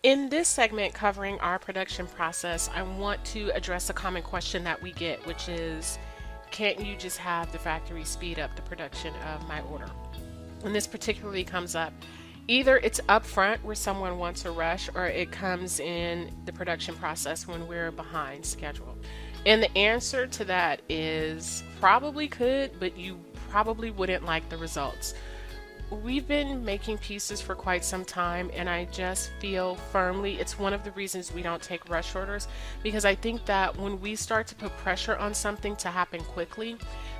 In this segment covering our production process, I want to address a common question that we get, which is, can't you just have the factory speed up the production of my order? And this particularly comes up either it's upfront where someone wants a rush, or it comes in the production process when we're behind schedule. And the answer to that is probably could, but you probably wouldn't like the results. We've been making pieces for quite some time, and I just feel firmly it's one of the reasons we don't take rush orders, because I think that when we start to put pressure on something to happen quickly,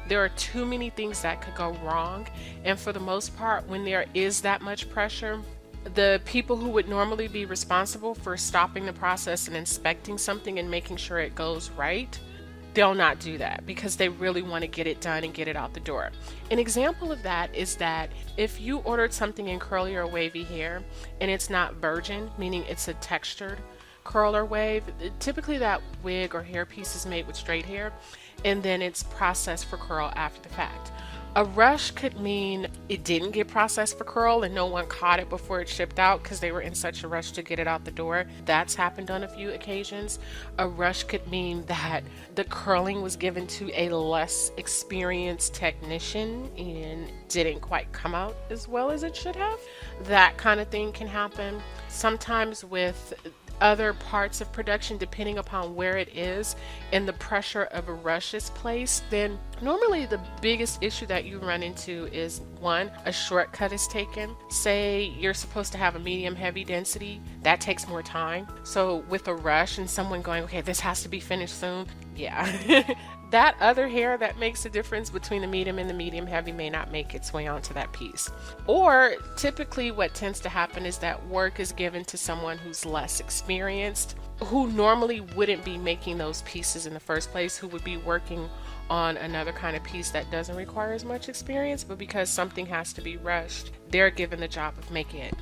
there are too many things that could go wrong. And for the most part, when there is that much pressure, the people who would normally be responsible for stopping the process and inspecting something and making sure it goes right, they'll not do that because they really want to get it done and get it out the door. An example of that is that if you ordered something in curly or wavy hair and it's not virgin, meaning it's a textured curl or wave, typically that wig or hairpiece is made with straight hair and then it's processed for curl after the fact. A rush could mean it didn't get processed for curl and no one caught it before it shipped out because they were in such a rush to get it out the door. That's happened on a few occasions. A rush could mean that the curling was given to a less experienced technician and didn't quite come out as well as it should have. That kind of thing can happen. Sometimes with other parts of production, depending upon where it is and the pressure of a rush is placed, then normally the biggest issue that you run into is one, a shortcut is taken. Say you're supposed to have a medium heavy density, that takes more time. So with a rush and someone going, okay, this has to be finished soon, yeah. That other hair that makes the difference between the medium and the medium heavy may not make its way onto that piece. Or typically what tends to happen is that work is given to someone who's less experienced, who normally wouldn't be making those pieces in the first place, who would be working on another kind of piece that doesn't require as much experience, but because something has to be rushed, they're given the job of making it.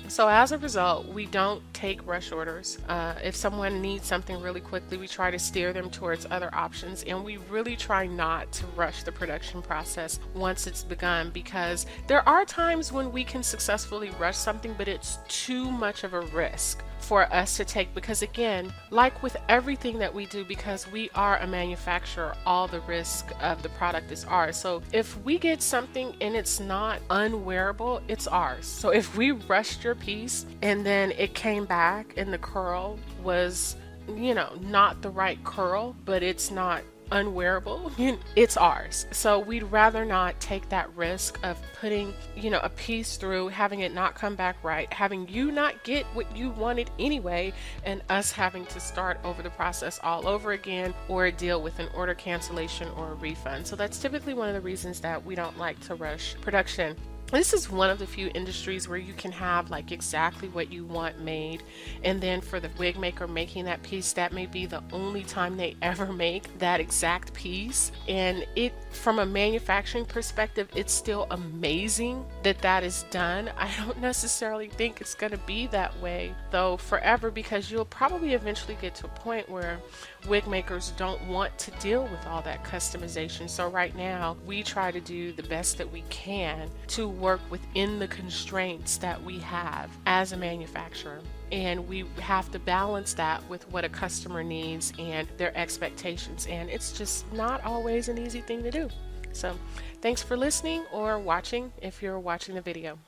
So as a result, we don't take rush orders. If someone needs something really quickly, we try to steer them towards other options, and we really try not to rush the production process once it's begun, because there are times when we can successfully rush something, but it's too much of a risk for us to take, because again, like with everything that we do, because we are a manufacturer, all the risk of the product is ours. So if we get something and it's not unwearable, it's ours. So if we rushed your piece and then it came back and the curl was, not the right curl, but it's not unwearable, it's ours. So we'd rather not take that risk of putting a piece through, having it not come back right, having you not get what you wanted anyway, and us having to start over the process all over again, or deal with an order cancellation or a refund. So that's typically one of the reasons that we don't like to rush production. This is one of the few industries where you can have like exactly what you want made, and then for the wig maker making that piece, that may be the only time they ever make that exact piece. And it, from a manufacturing perspective, it's still amazing that that is done. I don't necessarily think it's going to be that way though forever, because you'll probably eventually get to a point where wig makers don't want to deal with all that customization. So right now we try to do the best that we can to work within the constraints that we have as a manufacturer, and we have to balance that with what a customer needs and their expectations, and it's just not always an easy thing to do. So thanks for listening or watching if you're watching the video.